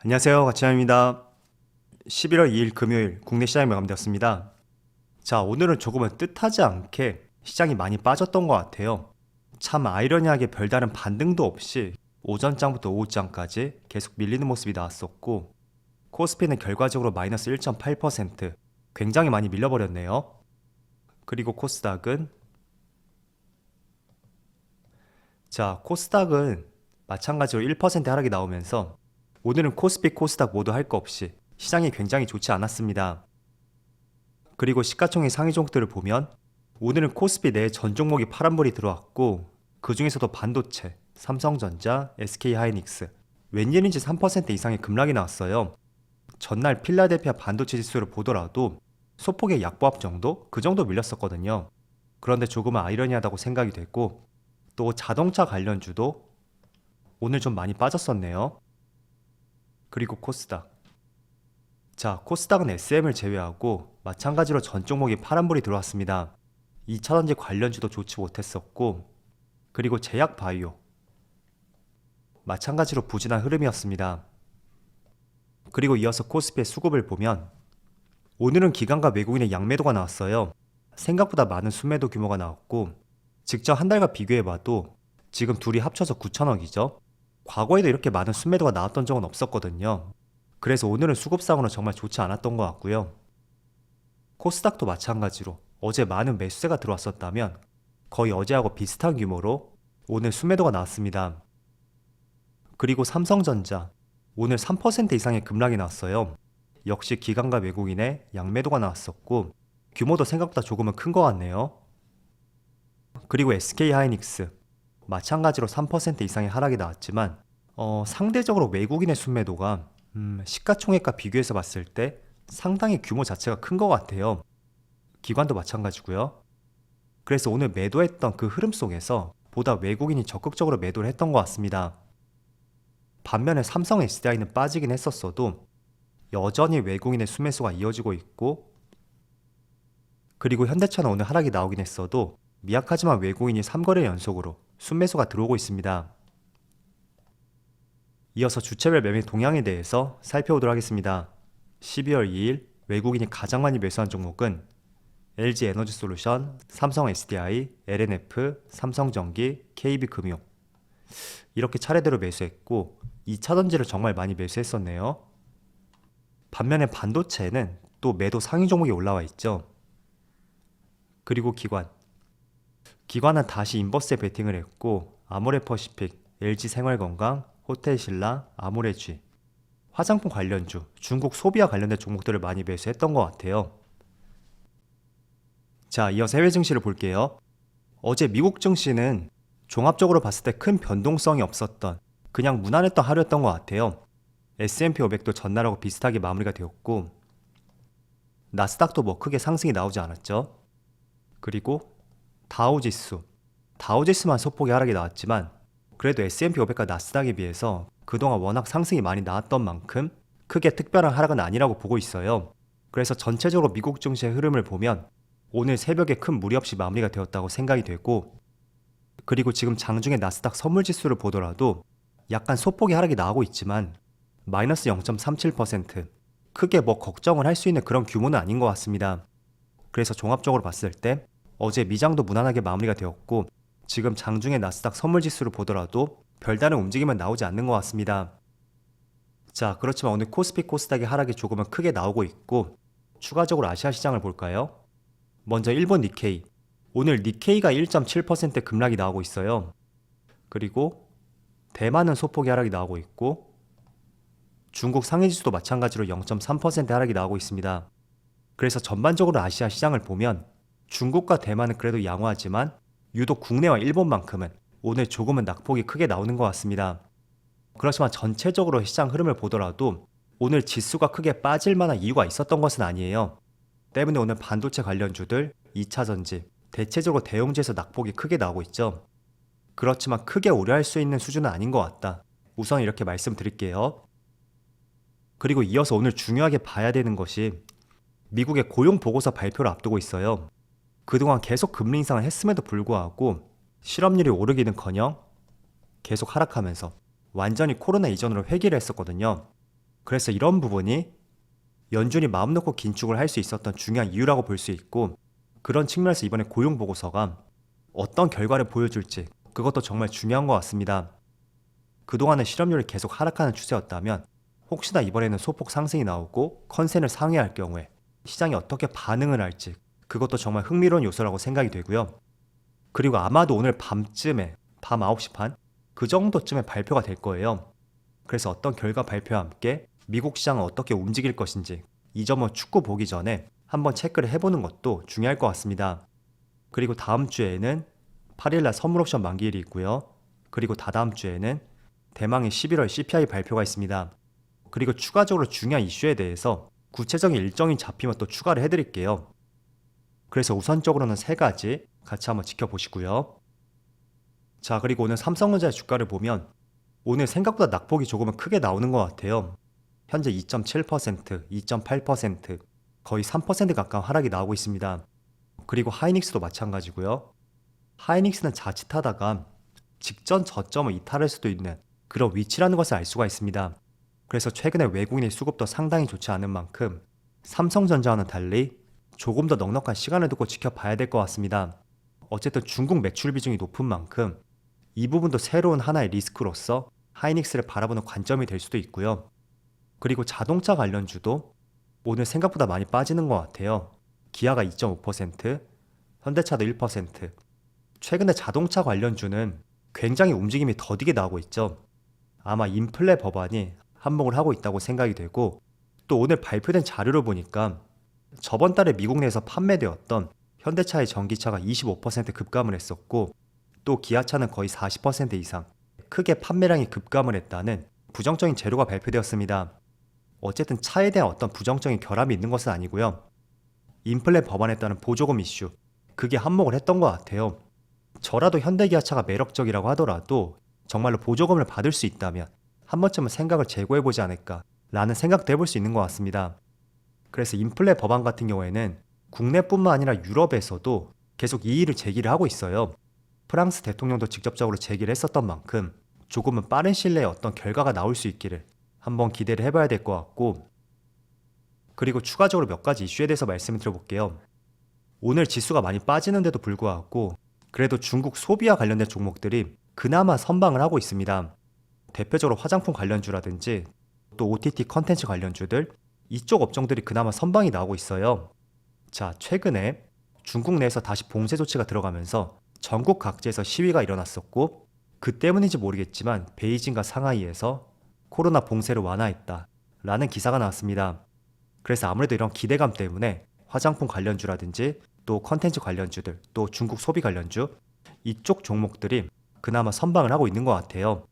안녕하세요. 가치남입니다. 11월 2일 금요일 국내 시장이 마감되었습니다. 자, 오늘은 조금은 뜻하지 않게 시장이 많이 빠졌던 것 같아요. 참 아이러니하게 별다른 반등도 없이 오전장부터 오후장까지 계속 밀리는 모습이 나왔었고, 코스피는 결과적으로 마이너스 1.8%, 굉장히 많이 밀려버렸네요. 그리고 코스닥은 마찬가지로 1% 하락이 나오면서 오늘은 코스피, 코스닥 모두 할 거 없이 시장이 굉장히 좋지 않았습니다. 그리고 시가총액 상위 종목들을 보면 오늘은 코스피 내 전 종목이 파란불이 들어왔고, 그 중에서도 반도체, 삼성전자, SK하이닉스, 웬일인지 3% 이상의 급락이 나왔어요. 전날 필라델피아 반도체 지수를 보더라도 소폭의 약보합 정도? 그 정도 밀렸었거든요. 그런데 조금은 아이러니하다고 생각이 됐고, 또 자동차 관련주도 오늘 좀 많이 빠졌었네요. 그리고 코스닥. 자, 코스닥은 SM을 제외하고 마찬가지로 전 종목이 파란불이 들어왔습니다. 2차전지 관련주도 좋지 못했었고, 그리고 제약 바이오. 마찬가지로 부진한 흐름이었습니다. 그리고 이어서 코스피의 수급을 보면 오늘은 기관과 외국인의 양매도가 나왔어요. 생각보다 많은 순매도 규모가 나왔고, 직전 한 달과 비교해봐도 지금 둘이 합쳐서 9천억이죠. 과거에도 이렇게 많은 순매도가 나왔던 적은 없었거든요. 그래서 오늘은 수급상으로 정말 좋지 않았던 것 같고요. 코스닥도 마찬가지로 어제 많은 매수세가 들어왔었다면 거의 어제하고 비슷한 규모로 오늘 순매도가 나왔습니다. 그리고 삼성전자, 오늘 3% 이상의 급락이 나왔어요. 역시 기관과 외국인의 양매도가 나왔었고, 규모도 생각보다 조금은 큰 것 같네요. 그리고 SK하이닉스, 마찬가지로 3% 이상의 하락이 나왔지만 상대적으로 외국인의 순매도가 시가총액과 비교해서 봤을 때 상당히 규모 자체가 큰 것 같아요. 기관도 마찬가지고요. 그래서 오늘 매도했던 그 흐름 속에서 보다 외국인이 적극적으로 매도를 했던 것 같습니다. 반면에 삼성 SDI는 빠지긴 했었어도 여전히 외국인의 순매수가 이어지고 있고, 그리고 현대차는 오늘 하락이 나오긴 했어도 미약하지만 외국인이 3거래 연속으로 순매수가 들어오고 있습니다. 이어서 주체별 매매 동향에 대해서 살펴보도록 하겠습니다. 12월 2일 외국인이 가장 많이 매수한 종목은 LG에너지솔루션, 삼성 SDI, LNF, 삼성전기, KB금융, 이렇게 차례대로 매수했고 2차전지를 정말 많이 매수했었네요. 반면에 반도체는 또 매도 상위 종목이 올라와 있죠. 그리고 기관은 다시 인버스에 베팅을 했고 아모레퍼시픽, LG생활건강, 호텔신라, 아모레쥐, 화장품 관련주, 중국 소비와 관련된 종목들을 많이 매수했던 것 같아요. 자, 이어서 해외 증시를 볼게요. 어제 미국 증시는 종합적으로 봤을 때 큰 변동성이 없었던 그냥 무난했던 하루였던 것 같아요. S&P 500도 전날하고 비슷하게 마무리가 되었고, 나스닥도 뭐 크게 상승이 나오지 않았죠. 그리고 다우지수만 소폭의 하락이 나왔지만 그래도 S&P 500과 나스닥에 비해서 그동안 워낙 상승이 많이 나왔던 만큼 크게 특별한 하락은 아니라고 보고 있어요. 그래서 전체적으로 미국 증시의 흐름을 보면 오늘 새벽에 큰 무리 없이 마무리가 되었다고 생각이 되고, 그리고 지금 장중에 나스닥 선물지수를 보더라도 약간 소폭의 하락이 나오고 있지만 마이너스 0.37%, 크게 뭐 걱정을 할 수 있는 그런 규모는 아닌 것 같습니다. 그래서 종합적으로 봤을 때 어제 미장도 무난하게 마무리가 되었고, 지금 장중에 나스닥 선물지수를 보더라도 별다른 움직임은 나오지 않는 것 같습니다. 자, 그렇지만 오늘 코스피 코스닥의 하락이 조금은 크게 나오고 있고, 추가적으로 아시아 시장을 볼까요? 먼저 일본 니케이, 오늘 니케이가 1.7% 급락이 나오고 있어요. 그리고 대만은 소폭의 하락이 나오고 있고, 중국 상해지수도 마찬가지로 0.3% 하락이 나오고 있습니다. 그래서 전반적으로 아시아 시장을 보면 중국과 대만은 그래도 양호하지만 유독 국내와 일본만큼은 오늘 조금은 낙폭이 크게 나오는 것 같습니다. 그렇지만 전체적으로 시장 흐름을 보더라도 오늘 지수가 크게 빠질 만한 이유가 있었던 것은 아니에요. 때문에 오늘 반도체 관련주들, 2차전지, 대체적으로 대형주에서 낙폭이 크게 나오고 있죠. 그렇지만 크게 우려할 수 있는 수준은 아닌 것 같다. 우선 이렇게 말씀드릴게요. 그리고 이어서 오늘 중요하게 봐야 되는 것이 미국의 고용 보고서 발표를 앞두고 있어요. 그동안 계속 금리 인상을 했음에도 불구하고 실업률이 오르기는커녕 계속 하락하면서 완전히 코로나 이전으로 회귀를 했었거든요. 그래서 이런 부분이 연준이 마음 놓고 긴축을 할 수 있었던 중요한 이유라고 볼 수 있고, 그런 측면에서 이번에 고용 보고서가 어떤 결과를 보여줄지 그것도 정말 중요한 것 같습니다. 그동안은 실업률이 계속 하락하는 추세였다면 혹시나 이번에는 소폭 상승이 나오고 컨센을 상회할 경우에 시장이 어떻게 반응을 할지 그것도 정말 흥미로운 요소라고 생각이 되고요. 그리고 아마도 오늘 밤쯤에 밤 9시 반? 그 정도쯤에 발표가 될 거예요. 그래서 어떤 결과 발표와 함께 미국 시장은 어떻게 움직일 것인지 이 점은 축구 보기 전에 한번 체크를 해보는 것도 중요할 것 같습니다. 그리고 다음 주에는 8일날 선물 옵션 만기일이 있고요. 그리고 다다음 주에는 대망의 11월 CPI 발표가 있습니다. 그리고 추가적으로 중요한 이슈에 대해서 구체적인 일정이 잡히면 또 추가를 해드릴게요. 그래서 우선적으로는 세 가지 같이 한번 지켜보시고요. 자, 그리고 오늘 삼성전자의 주가를 보면 오늘 생각보다 낙폭이 조금은 크게 나오는 것 같아요. 현재 2.7%, 2.8%, 거의 3% 가까운 하락이 나오고 있습니다. 그리고 하이닉스도 마찬가지고요. 하이닉스는 자칫하다가 직전 저점을 이탈할 수도 있는 그런 위치라는 것을 알 수가 있습니다. 그래서 최근에 외국인의 수급도 상당히 좋지 않은 만큼 삼성전자와는 달리 조금 더 넉넉한 시간을 두고 지켜봐야 될 것 같습니다. 어쨌든 중국 매출 비중이 높은 만큼 이 부분도 새로운 하나의 리스크로서 하이닉스를 바라보는 관점이 될 수도 있고요. 그리고 자동차 관련주도 오늘 생각보다 많이 빠지는 것 같아요. 기아가 2.5%, 현대차도 1%. 최근에 자동차 관련주는 굉장히 움직임이 더디게 나오고 있죠. 아마 인플레 법안이 한몫을 하고 있다고 생각이 되고, 또 오늘 발표된 자료를 보니까 저번 달에 미국 내에서 판매되었던 현대차의 전기차가 25% 급감을 했었고, 또 기아차는 거의 40% 이상 크게 판매량이 급감을 했다는 부정적인 재료가 발표되었습니다. 어쨌든 차에 대한 어떤 부정적인 결함이 있는 것은 아니고요. 인플레 법안에 따른 보조금 이슈, 그게 한몫을 했던 것 같아요. 저라도 현대기아차가 매력적이라고 하더라도 정말로 보조금을 받을 수 있다면 한 번쯤은 생각을 재고해보지 않을까 라는 생각도 해볼 수 있는 것 같습니다. 그래서 인플레 법안 같은 경우에는 국내뿐만 아니라 유럽에서도 계속 이의를 제기를 하고 있어요. 프랑스 대통령도 직접적으로 제기를 했었던 만큼 조금은 빠른 시일 내에 어떤 결과가 나올 수 있기를 한번 기대를 해봐야 될 것 같고, 그리고 추가적으로 몇 가지 이슈에 대해서 말씀을 드려볼게요. 오늘 지수가 많이 빠지는데도 불구하고 그래도 중국 소비와 관련된 종목들이 그나마 선방을 하고 있습니다. 대표적으로 화장품 관련주라든지 또 OTT 컨텐츠 관련주들, 이쪽 업종들이 그나마 선방이 나오고 있어요. 자, 최근에 중국 내에서 다시 봉쇄 조치가 들어가면서 전국 각지에서 시위가 일어났었고, 그 때문인지 모르겠지만 베이징과 상하이에서 코로나 봉쇄를 완화했다 라는 기사가 나왔습니다. 그래서 아무래도 이런 기대감 때문에 화장품 관련주라든지 또 컨텐츠 관련주들, 또 중국 소비 관련주, 이쪽 종목들이 그나마 선방을 하고 있는 것 같아요.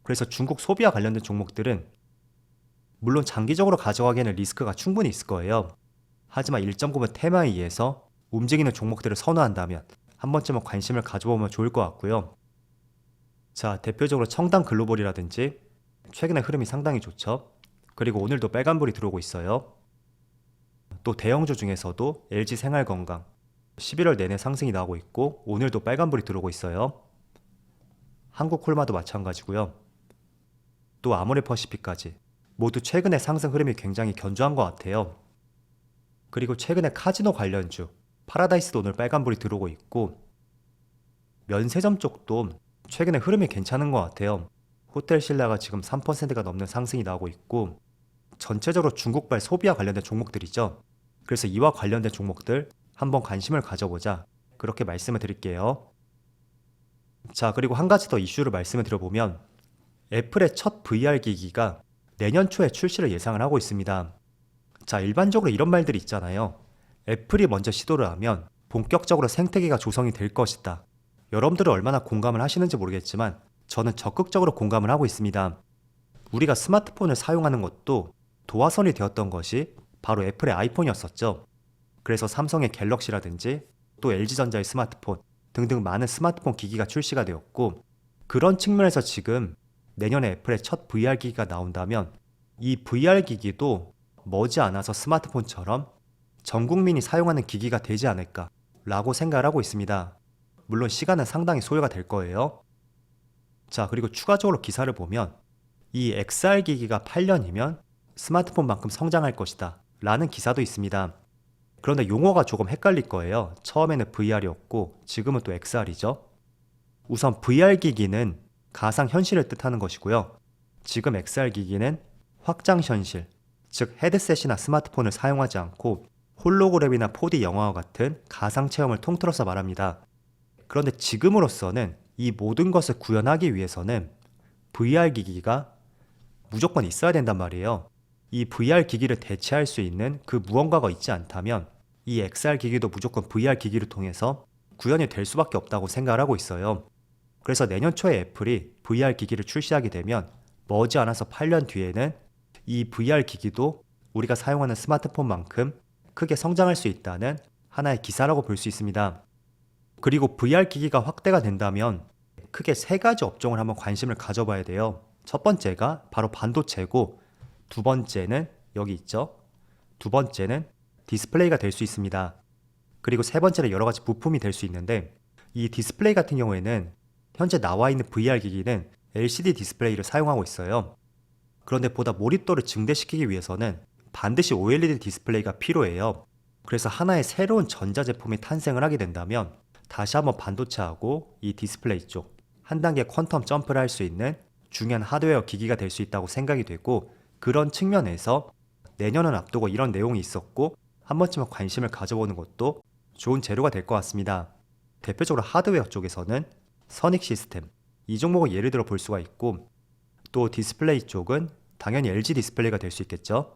그래서 중국 소비와 관련된 종목들은 물론 장기적으로 가져가기에는 리스크가 충분히 있을 거예요. 하지만 일정 부분 테마에 의해서 움직이는 종목들을 선호한다면 한 번쯤은 관심을 가져보면 좋을 것 같고요. 자, 대표적으로 청담 글로벌이라든지 최근에 흐름이 상당히 좋죠. 그리고 오늘도 빨간불이 들어오고 있어요. 또 대형주 중에서도 LG생활건강 11월 내내 상승이 나오고 있고 오늘도 빨간불이 들어오고 있어요. 한국콜마도 마찬가지고요. 또 아모레퍼시픽까지 모두 최근에 상승 흐름이 굉장히 견조한 것 같아요. 그리고 최근에 카지노 관련주 파라다이스도 오늘 빨간불이 들어오고 있고, 면세점 쪽도 최근에 흐름이 괜찮은 것 같아요. 호텔 신라가 지금 3%가 넘는 상승이 나오고 있고, 전체적으로 중국발 소비와 관련된 종목들이죠. 그래서 이와 관련된 종목들 한번 관심을 가져보자, 그렇게 말씀을 드릴게요. 자, 그리고 한 가지 더 이슈를 말씀을 드려보면 애플의 첫 VR 기기가 내년 초에 출시를 예상을 하고 있습니다. 자, 일반적으로 이런 말들이 있잖아요. 애플이 먼저 시도를 하면 본격적으로 생태계가 조성이 될 것이다. 여러분들은 얼마나 공감을 하시는지 모르겠지만 저는 적극적으로 공감을 하고 있습니다. 우리가 스마트폰을 사용하는 것도 도화선이 되었던 것이 바로 애플의 아이폰이었었죠. 그래서 삼성의 갤럭시라든지 또 LG전자의 스마트폰 등등 많은 스마트폰 기기가 출시가 되었고, 그런 측면에서 지금 내년에 애플의 첫 VR 기기가 나온다면 이 VR 기기도 머지않아서 스마트폰처럼 전 국민이 사용하는 기기가 되지 않을까 라고 생각을 하고 있습니다. 물론 시간은 상당히 소요가 될 거예요. 자, 그리고 추가적으로 기사를 보면 이 XR 기기가 8년이면 스마트폰만큼 성장할 것이다 라는 기사도 있습니다. 그런데 용어가 조금 헷갈릴 거예요. 처음에는 VR이었고 지금은 또 XR이죠. 우선 VR 기기는 가상현실을 뜻하는 것이고요. 지금 XR 기기는 확장현실, 즉 헤드셋이나 스마트폰을 사용하지 않고 홀로그램이나 4D 영화와 같은 가상체험을 통틀어서 말합니다. 그런데 지금으로서는 이 모든 것을 구현하기 위해서는 VR 기기가 무조건 있어야 된단 말이에요. 이 VR 기기를 대체할 수 있는 그 무언가가 있지 않다면 이 XR 기기도 무조건 VR 기기를 통해서 구현이 될 수밖에 없다고 생각을 하고 있어요. 그래서 내년 초에 애플이 VR 기기를 출시하게 되면 머지않아서 8년 뒤에는 이 VR 기기도 우리가 사용하는 스마트폰만큼 크게 성장할 수 있다는 하나의 기사라고 볼 수 있습니다. 그리고 VR 기기가 확대가 된다면 크게 세 가지 업종을 한번 관심을 가져봐야 돼요. 첫 번째가 바로 반도체고, 두 번째는 여기 있죠. 두 번째는 디스플레이가 될 수 있습니다. 그리고 세 번째는 여러 가지 부품이 될 수 있는데, 이 디스플레이 같은 경우에는 현재 나와 있는 VR 기기는 LCD 디스플레이를 사용하고 있어요. 그런데 보다 몰입도를 증대시키기 위해서는 반드시 OLED 디스플레이가 필요해요. 그래서 하나의 새로운 전자제품이 탄생을 하게 된다면 다시 한번 반도체하고 이 디스플레이 쪽 한 단계 퀀텀 점프를 할 수 있는 중요한 하드웨어 기기가 될 수 있다고 생각이 되고, 그런 측면에서 내년을 앞두고 이런 내용이 있었고 한 번쯤은 관심을 가져보는 것도 좋은 재료가 될 것 같습니다. 대표적으로 하드웨어 쪽에서는 선익 시스템, 이 종목을 예를 들어 볼 수가 있고, 또 디스플레이 쪽은 당연히 LG 디스플레이가 될 수 있겠죠.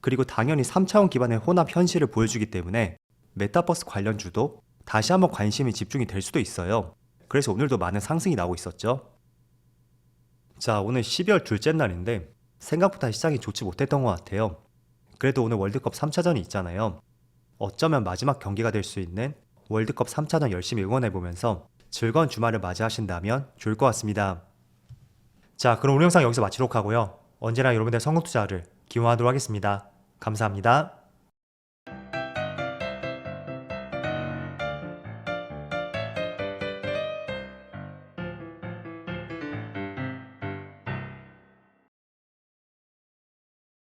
그리고 당연히 3차원 기반의 혼합 현실을 보여주기 때문에 메타버스 관련주도 다시 한번 관심이 집중이 될 수도 있어요. 그래서 오늘도 많은 상승이 나오고 있었죠. 자, 오늘 12월 둘째 날인데 생각보다 시장이 좋지 못했던 것 같아요. 그래도 오늘 월드컵 3차전이 있잖아요. 어쩌면 마지막 경기가 될 수 있는 월드컵 3차전 열심히 응원해보면서 즐거운 주말을 맞이하신다면 좋을 것 같습니다. 자, 그럼 오늘 영상 여기서 마치도록 하고요. 언제나 여러분들의 성공 투자를 기원하도록 하겠습니다. 감사합니다.